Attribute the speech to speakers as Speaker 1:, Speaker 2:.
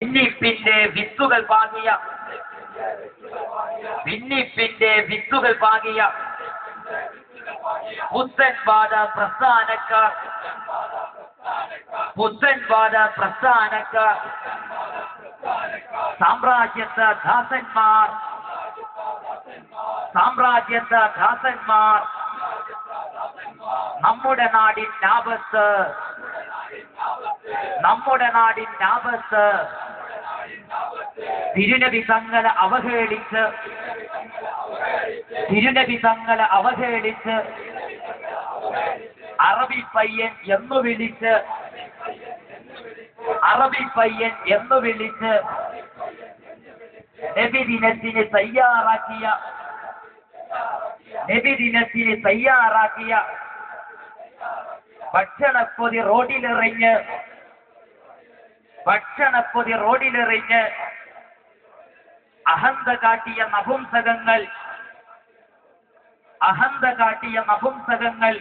Speaker 1: ഭിന്നിപ്പിന്റെ വിത്തുകൾ പാകിയ പുത്തൻവാദ പ്രസ്ഥാനക്കാർ സാമ്രാജ്യത്വ ദാസന്മാർ നമ്മുടെ നാടിൻ ആപത്ത് തിരുനബി തങ്ങളെ അവഹേളിച്ച് അറബി പയ്യൻ എന്നു വിളിച്ച് നബിദിനത്തിന് തയ്യാറാക്കിയ ഭക്ഷണപ്പൊതി റോഡിലെറിഞ്ഞ് അഹന്ത കാട്ടിയ നപുംസകങ്ങൾ